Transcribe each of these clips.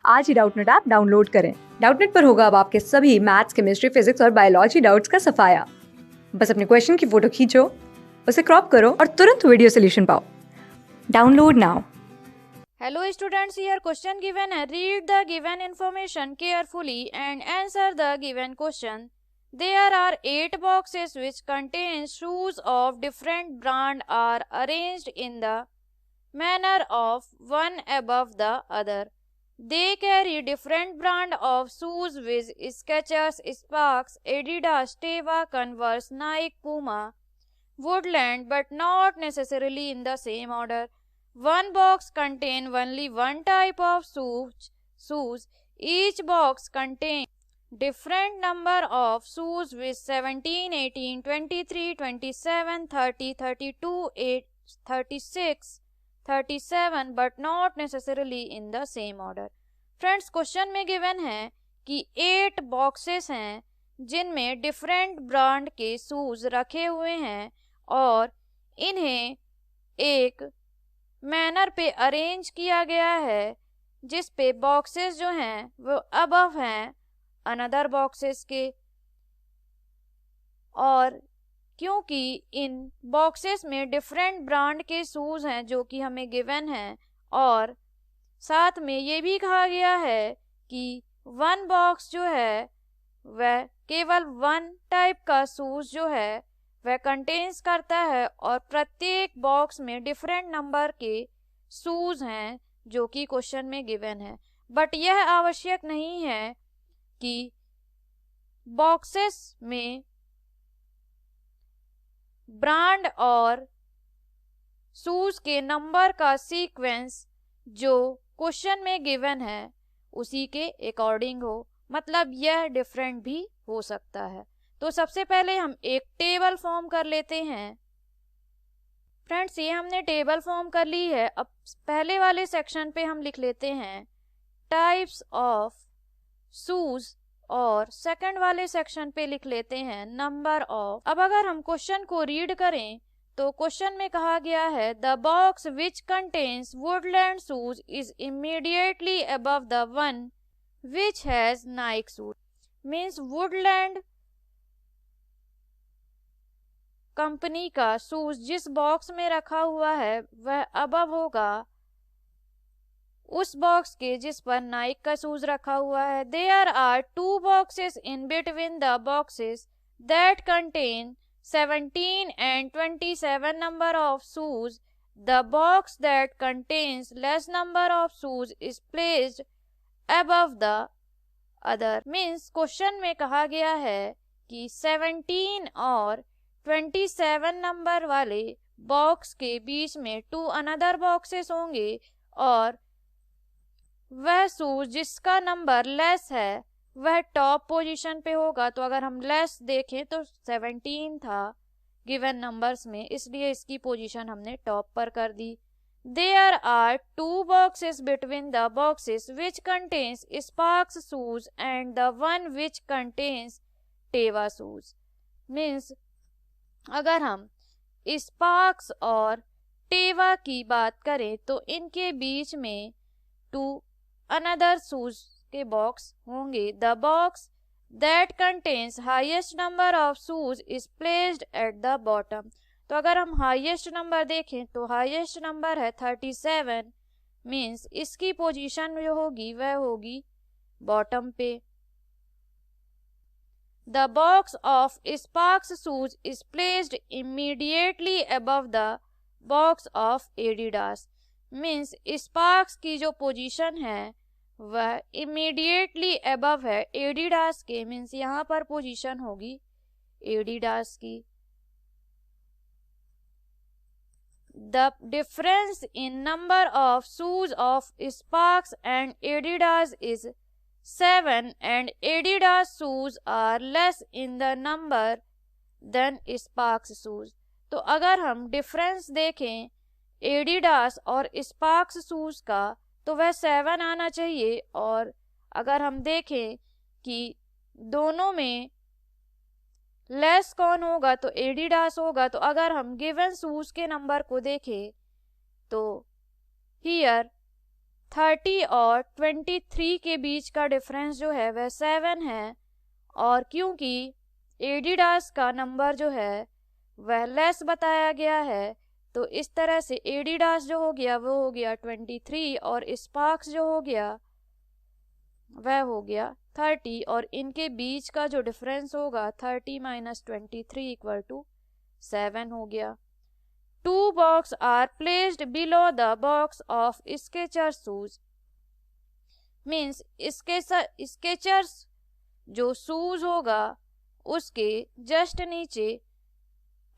आज ही Doubtnut app download करें। Doubtnut पर होगा अब आपके सभी मैथ्स, केमिस्ट्री, फिजिक्स और बायोलॉजी डाउट्स का सफाया। बस अपने क्वेश्चन की फोटो खींचो, उसे क्रॉप करो और तुरंत वीडियो सोल्यूशन पाओ। Download now. Hello students, here question given है. Read the given information carefully and answer the given question. There are 8 boxes which contain shoes of different brand are arranged in the manner of one above the other. They carry different brand of shoes with Skechers, Sparks, Adidas, Teva, Converse, Nike, Puma, Woodland, but not necessarily in the same order. One box contains only one type of shoes. Each box contains different number of shoes with 17, 18, 23, 27, 30, 32, 8, 36, 37 but not necessarily in the same order. Friends, question में given है कि 8 boxes हैं जिनमें different brand के shoes रखे हुए हैं और इन्हें एक मैनर पे अरेंज किया गया है जिस पे बॉक्सेस जो हैं वो अबव हैं अनदर बॉक्सेस के। और क्योंकि इन बॉक्सेस में डिफरेंट ब्रांड के शूज हैं जो कि हमें गिवन है और साथ में ये भी कहा गया है कि वन बॉक्स जो है वह केवल वन टाइप का शूज जो है वह कंटेन्स करता है और प्रत्येक बॉक्स में डिफरेंट नंबर के शूज हैं जो कि क्वेश्चन में गिवन है। बट यह आवश्यक नहीं है कि बॉक्सेस में ब्रांड और शूज के नंबर का सीक्वेंस जो क्वेश्चन में गिवन है उसी के अकॉर्डिंग हो, मतलब यह डिफरेंट भी हो सकता है। तो सबसे पहले हम एक टेबल फॉर्म कर लेते हैं। फ्रेंड्स, ये हमने टेबल फॉर्म कर ली है। अब पहले वाले सेक्शन पे हम लिख लेते हैं टाइप्स ऑफ शूज और सेकंड वाले सेक्शन पे लिख लेते हैं नंबर ऑफ। अब अगर हम क्वेश्चन को रीड करें तो क्वेश्चन में कहा गया है the box which contains Woodland shoes is immediately above the one which has Naik shoes. Means Woodland company का शूज जिस बॉक्स में रखा हुआ है वह अबव होगा उस बॉक्स के जिस पर नाइक का शूज रखा हुआ है। There are 2 boxes in between the boxes that contain 17 and 27 number of shoes. The box that contains less number of shoes is placed above the other. Means question में कहा गया है कि 17 और 27 नंबर वाले बॉक्स के बीच में 2 अनदर बॉक्सेस होंगे और वह शूज जिसका नंबर लेस है वह टॉप पोजीशन पे होगा। तो अगर हम लेस देखें तो 17 था गिवन नंबर्स में, इसलिए इसकी पोजीशन हमने टॉप पर कर दी। There are 2 boxes between the boxes which contains Sparx shoes and the one which contains Teva shoes. Means अगर हम स्पार्क्स और टेवा की बात करें तो इनके बीच में 2 अनदर शूज के बॉक्स होंगे। The box that contains highest number of shoes is placed at the bottom. तो अगर हम हाईएस्ट नंबर देखें तो हाईएस्ट नंबर है 37। मीन्स इसकी पोजीशन जो होगी वह होगी बॉटम पे। The box of sparks shoes is placed immediately above the box of Adidas. Means sparks की जो पोजीशन है वह इमीडिएटली अबव है एडिडास के। मीन्स यहाँ पर पोजीशन होगी एडिडास की। The difference in number of shoes of sparks and Adidas is 7 and Adidas shoes are less in the number than Sparks shoes. तो अगर हम डिफरेंस देखें एडिडास और स्पार्क्स शूज का तो वह 7 आना चाहिए और अगर हम देखें कि दोनों में लेस कौन होगा तो एडिडास होगा। तो अगर हम गिवन शूज के नंबर को देखें तो हियर 30 और 23 के बीच का डिफरेंस जो है वह 7 है, और क्योंकि एडिडास का नंबर जो है वह लेस बताया गया है, तो इस तरह से एडिडास जो हो गया वो हो गया 23 और स्पार्क्स जो हो गया वह हो गया 30, और इनके बीच का जो डिफरेंस होगा 30 माइनस 23 इक्वल टू 7 हो गया। 2 box are placed below the box of Skechers shoes, means Skechers जो शूज होगा उसके जस्ट नीचे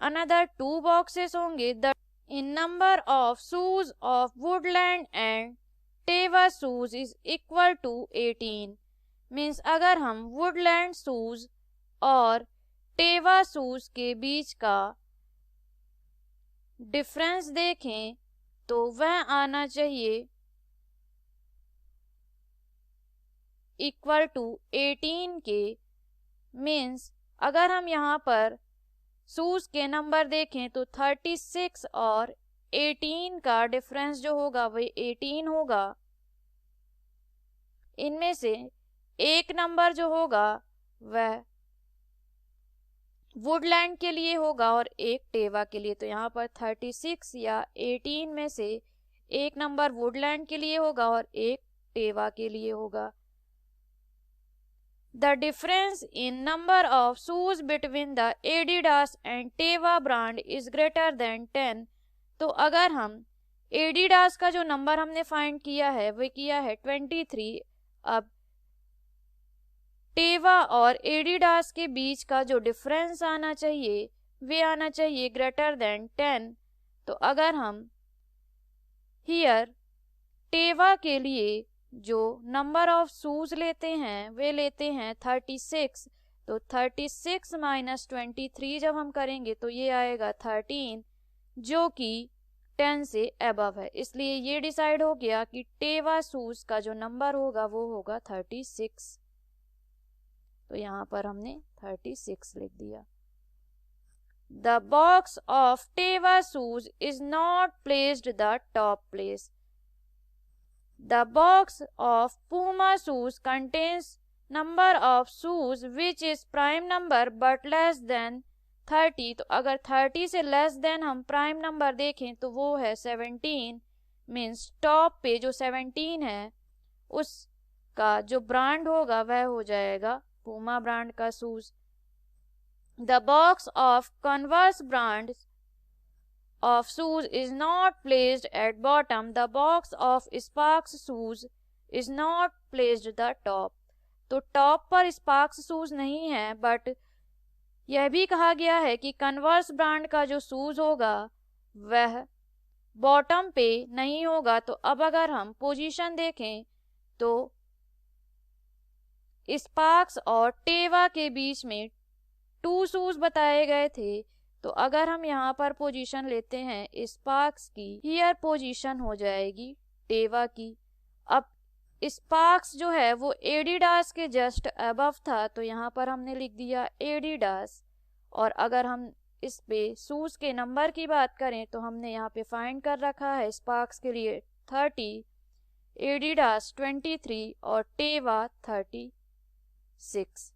अनदर 2 बॉक्सेस होंगे। The in number of shoes of Woodland and Teva shoes is equal to 18, means अगर हम Woodland shoes और टेवा shoes के बीच का डिफरेंस देखें तो वह आना चाहिए इक्वल टू 18 के। मीन्स अगर हम यहाँ पर शूज के नंबर देखें तो 36 और 18 का डिफरेंस जो होगा वह 18 होगा। इनमें से एक नंबर जो होगा वह वुडलैंड के लिए होगा और एक टेवा के लिए, तो यहाँ पर 36 या 18 में से एक नंबर वुडलैंड के लिए होगा और एक टेवा के लिए होगा। The difference in number of shoes between the Adidas and Teva brand is greater than 10, तो अगर हम Adidas का जो नंबर हमने फाइंड किया है वह किया है 23, अब टेवा और Adidas के बीच का जो डिफरेंस आना चाहिए वे आना चाहिए ग्रेटर देन 10। तो अगर हम हियर टेवा के लिए जो नंबर ऑफ शूज लेते हैं वे लेते हैं 36, तो 36 माइनस 23 जब हम करेंगे तो ये आएगा 13 जो कि 10 से अबव है, इसलिए ये डिसाइड हो गया कि टेवा शूज का जो नंबर होगा वो होगा 36। तो यहाँ पर हमने 36 लिख दिया। The box of Teva shoes is not placed the top place. The box of Puma shoes contains number of shoes which is prime number but less than 30, तो अगर 30 से लेस देन हम प्राइम नंबर देखें तो वो है 17, means top पे जो 17 है उसका जो ब्रांड होगा वह हो जाएगा पूमा ब्रांड का shoes. The box of Converse brand of shoes is not placed at bottom. The box of Sparks shoes is not placed the top. तो टॉप पर स्पार्क्स शूज नहीं है, बट यह भी कहा गया है कि कन्वर्स ब्रांड का जो शूज होगा वह बॉटम पे नहीं होगा। तो अब अगर हम पोजीशन देखें तो स्पार्क्स और टेवा के बीच में 2 शूज बताए गए थे, तो अगर हम यहाँ पर पोजीशन लेते हैं स्पार्क्स की, हियर पोजीशन हो जाएगी टेवा की। अब स्पार्क्स जो है वो एडिडास के जस्ट अबव था, तो यहाँ पर हमने लिख दिया एडिडास। और अगर हम इस पे शूज के नंबर की बात करें तो हमने यहाँ पे फाइंड कर रखा है स्पार्क्स के लिए 30, एडिडास 23 और टेवा 36।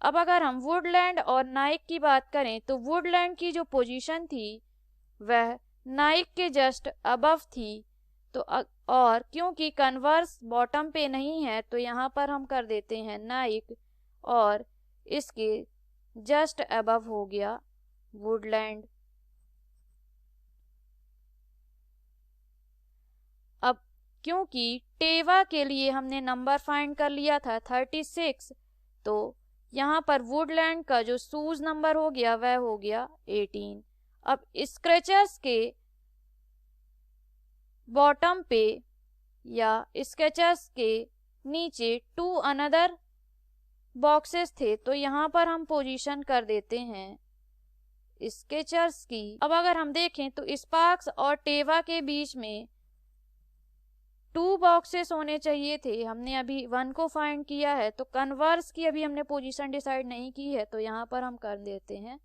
अब अगर हम वुडलैंड और नाइक की बात करें तो वुडलैंड की जो पोजीशन थी वह नाइक के जस्ट अबव थी, तो और क्योंकि कन्वर्स बॉटम पे नहीं है तो यहाँ पर हम कर देते हैं नाइक और इसके जस्ट अबव हो गया वुडलैंड। अब क्योंकि टेवा के लिए हमने नंबर फाइंड कर लिया था 36, तो यहाँ पर वुडलैंड का जो शूज नंबर हो गया वह हो गया 18। अब स्केचर्स के बॉटम पे या स्केचर्स के नीचे 2 अनदर बॉक्सेस थे, तो यहाँ पर हम पोजीशन कर देते हैं स्केचर्स की। अब अगर हम देखें तो स्पार्क्स और टेवा के बीच में 2 बॉक्सेस होने चाहिए थे, हमने अभी 1 को फाइंड किया है, तो कन्वर्स की अभी हमने पोजीशन डिसाइड नहीं की है, तो यहाँ पर हम कर देते हैं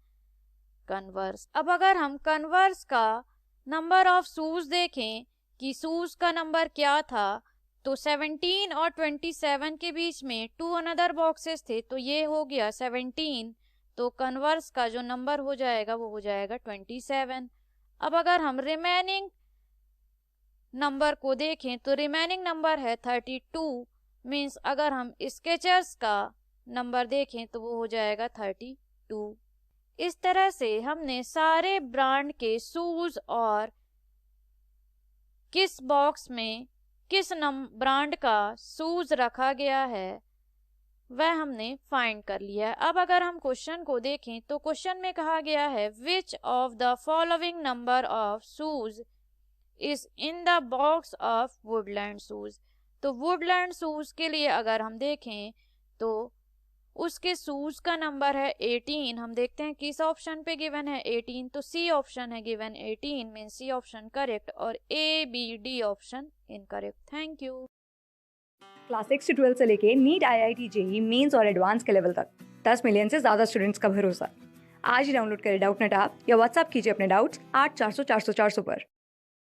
कन्वर्स। अब अगर हम कन्वर्स का नंबर ऑफ शूज देखें कि शूज का नंबर क्या था, तो 17 और 27 के बीच में 2 अनदर बॉक्सेस थे, तो ये हो गया 17, तो कन्वर्स का जो नंबर हो जाएगा वो हो जाएगा 27। अब अगर हम रिमेनिंग नंबर को देखें तो रिमेनिंग नंबर है 32, मीन्स अगर हम स्केचर्स का नंबर देखें तो वो हो जाएगा 32। इस तरह से हमने सारे ब्रांड के शूज और किस बॉक्स में किस ब्रांड का शूज रखा गया है वह हमने फाइंड कर लिया है। अब अगर हम क्वेश्चन को देखें तो क्वेश्चन में कहा गया है which of the following number of shoes is in the box of Woodland shoes. तो वुडलैंड शूज के लिए अगर हम देखें तो उसके शूज का नंबर है 18। हम देखते हैं किस ऑप्शन पे गिवन है 18, तो सी ऑप्शन है given 18, mean C option correct और A B D option incorrect. Thank you. Class 6 से 12 से लेके नीट, IIT, JEE मेंस और एडवांस के लेवल तक 10 मिलियन से ज्यादा स्टूडेंट्स का भरोसा। आज ही डाउनलोड करें डाउटनेट ऐप या व्हाट्सएप कीजिए अपने डाउट्स 8400 400 400 पर।